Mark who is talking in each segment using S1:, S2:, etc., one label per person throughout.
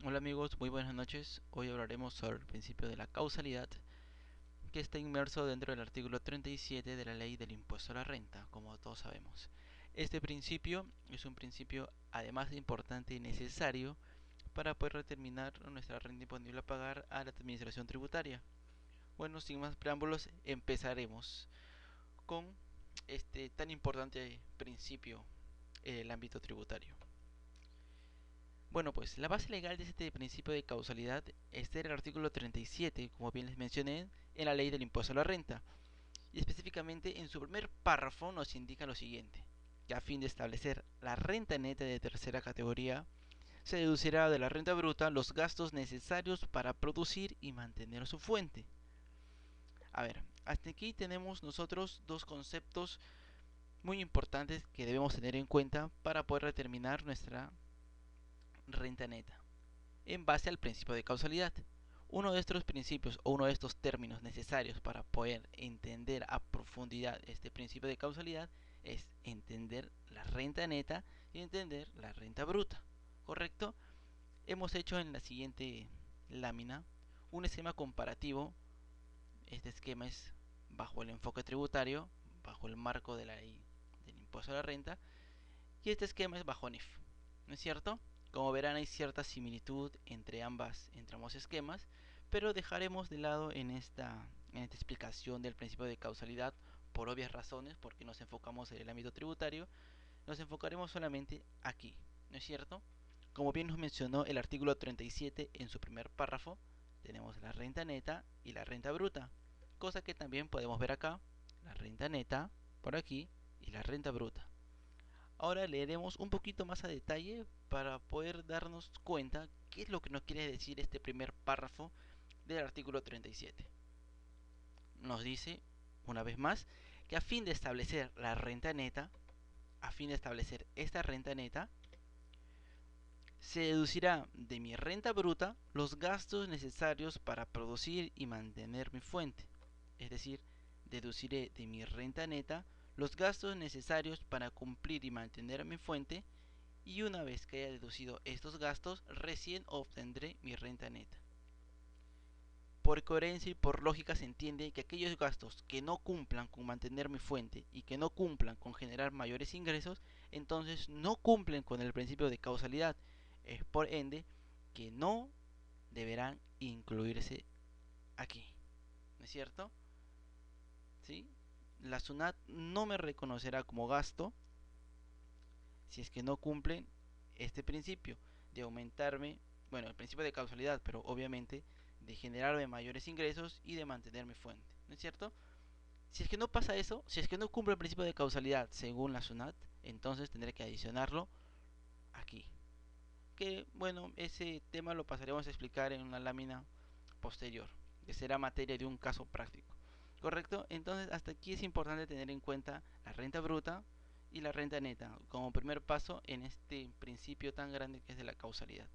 S1: Hola amigos, muy buenas noches. Hoy hablaremos sobre el principio de la causalidad, que está inmerso dentro del artículo 37 de la ley del impuesto a la renta, como todos sabemos. Este principio es un principio además de importante y necesario para poder determinar nuestra renta imponible a pagar a la administración tributaria. Bueno, sin más preámbulos, empezaremos con este tan importante principio en el ámbito tributario. Bueno, pues la base legal de este principio de causalidad está en el artículo 37, como bien les mencioné, en la ley del impuesto a la renta. Y específicamente en su primer párrafo nos indica lo siguiente, que a fin de establecer la renta neta de tercera categoría, se deducirá de la renta bruta los gastos necesarios para producir y mantener su fuente. A ver, hasta aquí tenemos nosotros dos conceptos muy importantes que debemos tener en cuenta para poder determinar nuestra renta neta, en base al principio de causalidad. Uno de estos principios o uno de estos términos necesarios para poder entender a profundidad este principio de causalidad es entender la renta neta y entender la renta bruta. ¿Correcto? Hemos hecho en la siguiente lámina un esquema comparativo. Este esquema es bajo el enfoque tributario, bajo el marco de la ley del impuesto a la renta, y este esquema es bajo NIF. ¿No es cierto? Como verán hay cierta similitud entre ambos esquemas, pero dejaremos de lado en esta explicación del principio de causalidad por obvias razones, porque nos enfocamos en el ámbito tributario, nos enfocaremos solamente aquí, ¿no es cierto? Como bien nos mencionó el artículo 37 en su primer párrafo, tenemos la renta neta y la renta bruta, cosa que también podemos ver acá, la renta neta por aquí y la renta bruta. Ahora leeremos un poquito más a detalle para poder darnos cuenta qué es lo que nos quiere decir este primer párrafo del artículo 37. Nos dice, una vez más, que a fin de establecer la renta neta, a fin de establecer esta renta neta, se deducirá de mi renta bruta los gastos necesarios para producir y mantener mi fuente. Es decir, deduciré de mi renta neta los gastos necesarios para cumplir y mantener mi fuente, y una vez que haya deducido estos gastos, recién obtendré mi renta neta. Por coherencia y por lógica se entiende que aquellos gastos que no cumplan con mantener mi fuente y que no cumplan con generar mayores ingresos, entonces no cumplen con el principio de causalidad. Es por ende que no deberán incluirse aquí. ¿No es cierto? ¿Sí? La SUNAT no me reconocerá como gasto si es que no cumplen este principio de aumentarme, bueno, el principio de causalidad, pero obviamente de generarme mayores ingresos y de mantener mi fuente, ¿no es cierto? Si es que no pasa eso, si es que no cumple el principio de causalidad según la SUNAT, entonces tendré que adicionarlo aquí. Que bueno, ese tema lo pasaremos a explicar en una lámina posterior, que será materia de un caso práctico. ¿Correcto? Entonces hasta aquí es importante tener en cuenta la renta bruta y la renta neta como primer paso en este principio tan grande que es de la causalidad.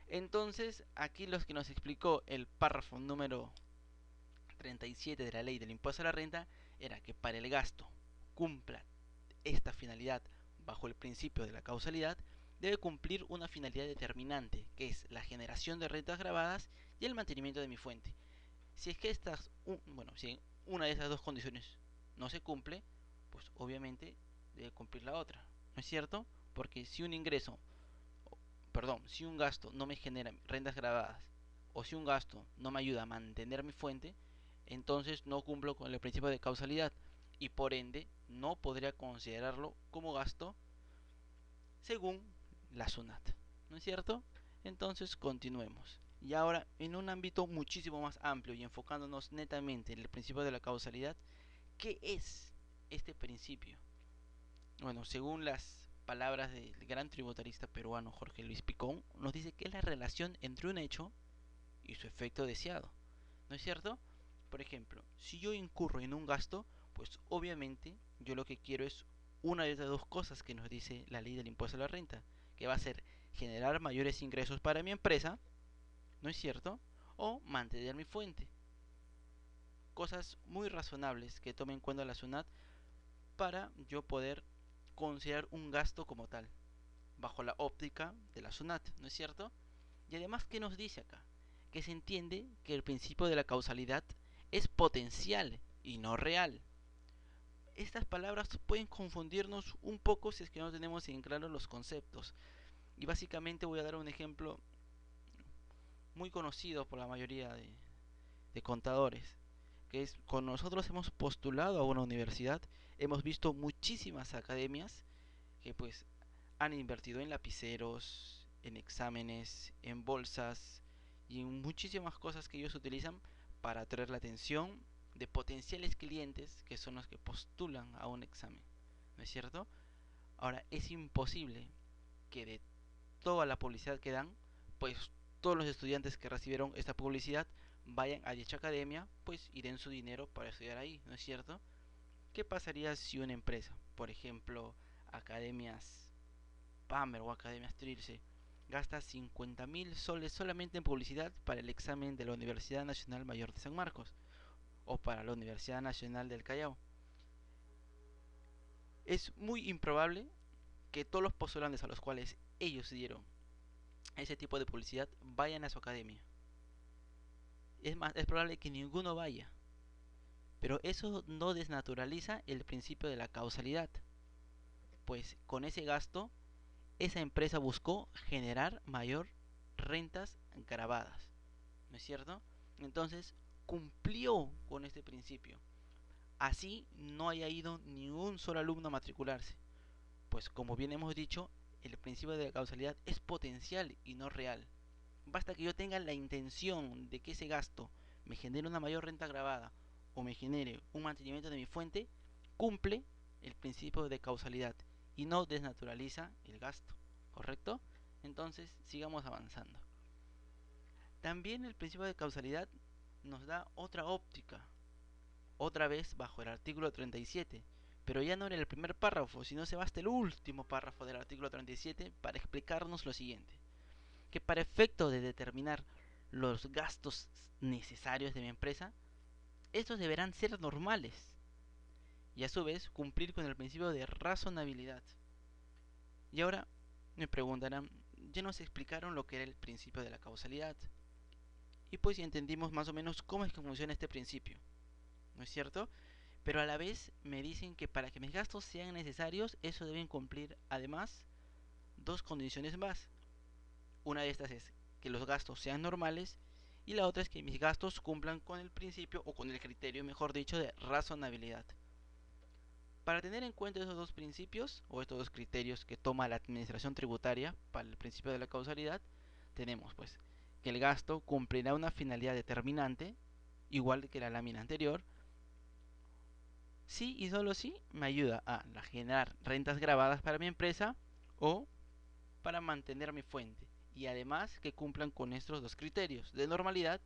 S1: Entonces aquí los que nos explicó el párrafo número 37 de la ley del impuesto a la renta era que para el gasto cumpla esta finalidad bajo el principio de la causalidad, debe cumplir una finalidad determinante, que es la generación de rentas grabadas y el mantenimiento de mi fuente. Si es que si una de esas dos condiciones no se cumple, pues obviamente debe cumplir la otra, ¿no es cierto? Porque si un ingreso, si un gasto no me genera rentas grabadas o si un gasto no me ayuda a mantener mi fuente, entonces no cumplo con el principio de causalidad y por ende no podría considerarlo como gasto según la SUNAT, ¿no es cierto? Entonces continuemos. Y ahora, en un ámbito muchísimo más amplio y enfocándonos netamente en el principio de la causalidad, ¿qué es este principio? Bueno, según las palabras del gran tributarista peruano Jorge Luis Picón, nos dice que es la relación entre un hecho y su efecto deseado, ¿no es cierto? Por ejemplo, si yo incurro en un gasto, pues obviamente yo lo que quiero es una de las dos cosas que nos dice la ley del impuesto a la renta, que va a ser generar mayores ingresos para mi empresa, ¿no es cierto? O mantener mi fuente. Cosas muy razonables que tome en cuenta la SUNAT para yo poder considerar un gasto como tal. bajo la óptica de la SUNAT, ¿no es cierto? Y además, ¿qué nos dice acá? Que se entiende que el principio de la causalidad es potencial y no real. Estas palabras pueden confundirnos un poco si es que no tenemos en claro los conceptos. Y básicamente voy a dar un ejemplo muy conocido por la mayoría de contadores, que es cuando nosotros hemos postulado a una universidad, hemos visto muchísimas academias que pues han invertido en lapiceros, en exámenes, en bolsas y en muchísimas cosas que ellos utilizan para atraer la atención de potenciales clientes que son los que postulan a un examen, ¿no es cierto? Ahora, es imposible que de toda la publicidad que dan, pues todos los estudiantes que recibieron esta publicidad vayan a dicha academia, pues y den su dinero para estudiar ahí, ¿no es cierto? ¿Qué pasaría si una empresa, por ejemplo, academias Pamer o academias Trilce, gasta 50.000 soles solamente en publicidad para el examen de la Universidad Nacional Mayor de San Marcos o para la Universidad Nacional del Callao? Es muy improbable que todos los postulantes a los cuales ellos dieron ese tipo de publicidad vayan a su academia. Es más, es probable que ninguno vaya. Pero eso no desnaturaliza el principio de la causalidad, pues con ese gasto esa empresa buscó generar mayor rentas grabadas, ¿no es cierto? Entonces cumplió con este principio. Así no haya ido ni un solo alumno a matricularse, pues como bien hemos dicho, el principio de la causalidad es potencial y no real. Basta que yo tenga la intención de que ese gasto me genere una mayor renta grabada o me genere un mantenimiento de mi fuente, cumple el principio de causalidad y no desnaturaliza el gasto, ¿correcto? Entonces sigamos avanzando. También el principio de causalidad nos da otra óptica, otra vez bajo el artículo 37, pero ya no en el primer párrafo, sino se va hasta el último párrafo del artículo 37 para explicarnos lo siguiente: que para efecto de determinar los gastos necesarios de mi empresa, estos deberán ser normales y a su vez cumplir con el principio de razonabilidad. Y ahora me preguntarán, ya nos explicaron lo que era el principio de la causalidad y pues ya entendimos más o menos cómo es que funciona este principio, ¿no es cierto? Pero a la vez me dicen que para que mis gastos sean necesarios, eso deben cumplir además dos condiciones más. Una de estas es que los gastos sean normales y la otra es que mis gastos cumplan con el principio o con el criterio, mejor dicho, de razonabilidad. Para tener en cuenta esos dos principios o estos dos criterios que toma la administración tributaria para el principio de la causalidad, tenemos pues que el gasto cumplirá una finalidad determinante, igual que la lámina anterior, sí y solo si me ayuda a generar rentas grabadas para mi empresa o para mantener mi fuente, y además que cumplan con estos dos criterios de normalidad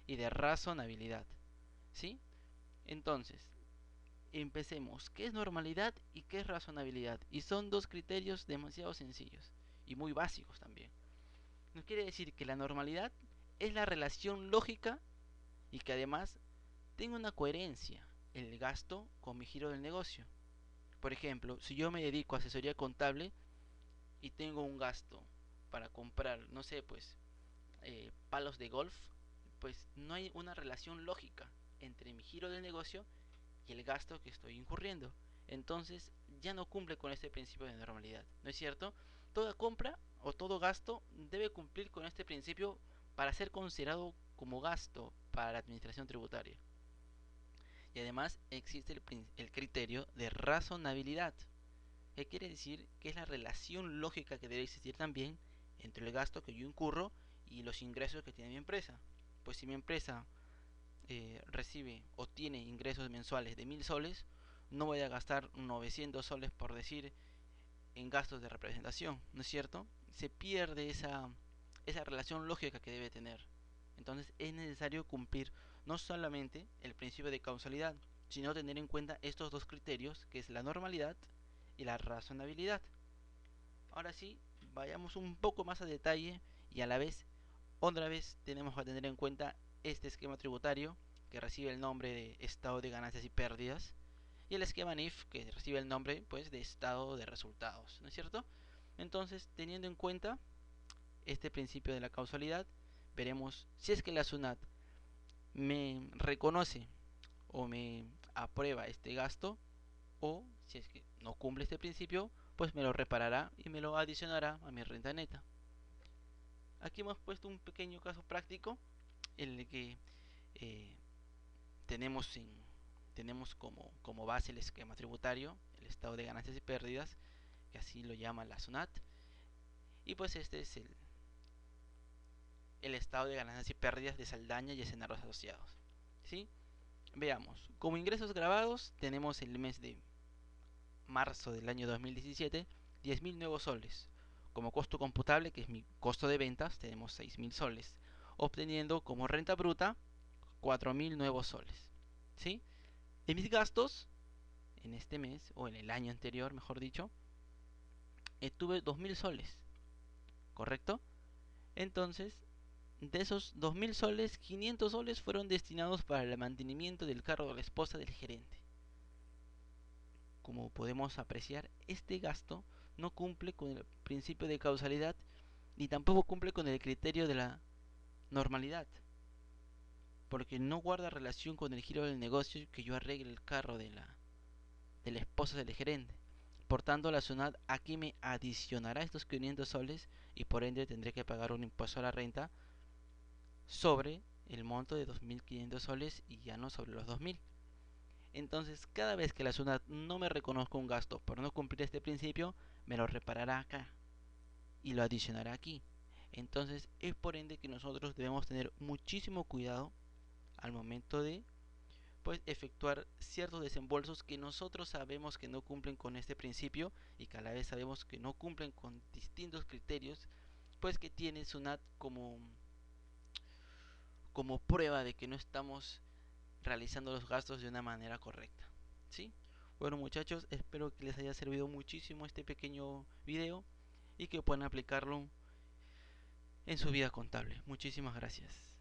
S1: y de razonabilidad. ¿Sí? Entonces, empecemos. ¿Qué es normalidad y qué es razonabilidad? Y son dos criterios demasiado sencillos y muy básicos también. Nos quiere decir que la normalidad es la relación lógica y que además tenga una coherencia el gasto con mi giro del negocio. Por ejemplo, si yo me dedico a asesoría contable y tengo un gasto para comprar, no sé, pues palos de golf, pues no hay una relación lógica entre mi giro del negocio y el gasto que estoy incurriendo. Entonces ya no cumple con este principio de normalidad, ¿no es cierto? Toda compra o todo gasto debe cumplir con este principio para ser considerado como gasto para la administración tributaria. Y además existe el criterio de razonabilidad, que quiere decir que es la relación lógica que debe existir también entre el gasto que yo incurro y los ingresos que tiene mi empresa. Pues si mi empresa recibe o tiene ingresos mensuales de 1.000 soles, no voy a gastar 900 soles por decir en gastos de representación, ¿no es cierto? Se pierde esa relación lógica que debe tener. Entonces es necesario cumplir no solamente el principio de causalidad, sino tener en cuenta estos dos criterios, que es la normalidad y la razonabilidad. Ahora sí, vayamos un poco más a detalle y a la vez, otra vez tenemos que tener en cuenta este esquema tributario que recibe el nombre de estado de ganancias y pérdidas y el esquema NIF que recibe el nombre pues de estado de resultados, ¿no es cierto? Entonces, teniendo en cuenta este principio de la causalidad, veremos si es que la SUNAT me reconoce o me aprueba este gasto, o si es que no cumple este principio, pues me lo reparará y me lo adicionará a mi renta neta. Aquí hemos puesto un pequeño caso práctico en el que eh, tenemos, tenemos como base el esquema tributario, el estado de ganancias y pérdidas, que así lo llama la SUNAT, y pues este es el estado de ganancias y pérdidas de Saldaña y escenarios asociados. ¿Sí? Veamos, como ingresos grabados tenemos el mes de marzo del año 2017 10.000 nuevos soles. Como costo computable, que es mi costo de ventas, tenemos 6.000 soles, obteniendo como renta bruta 4.000 nuevos soles. ¿Sí? En mis gastos, en este mes, o en el año anterior, mejor dicho, tuve 2.000 soles, ¿correcto? Entonces, de esos 2.000 soles, 500 soles fueron destinados para el mantenimiento del carro de la esposa del gerente. Como podemos apreciar, este gasto no cumple con el principio de causalidad ni tampoco cumple con el criterio de la normalidad, porque no guarda relación con el giro del negocio que yo arregle el carro de la esposa del gerente. Por tanto, la SUNAT aquí me adicionará estos 500 soles y por ende tendré que pagar un impuesto a la renta sobre el monto de 2.500 soles y ya no sobre los 2.000. Entonces, cada vez que la SUNAT no me reconozca un gasto por no cumplir este principio, me lo reparará acá y lo adicionará aquí. Entonces, es por ende que nosotros debemos tener muchísimo cuidado al momento de pues efectuar ciertos desembolsos que nosotros sabemos que no cumplen con este principio y que a la vez sabemos que no cumplen con distintos criterios, pues que tiene SUNAT como prueba de que no estamos realizando los gastos de una manera correcta. ¿Sí? Bueno, muchachos, espero que les haya servido muchísimo este pequeño video y que puedan aplicarlo en su vida contable. Muchísimas gracias.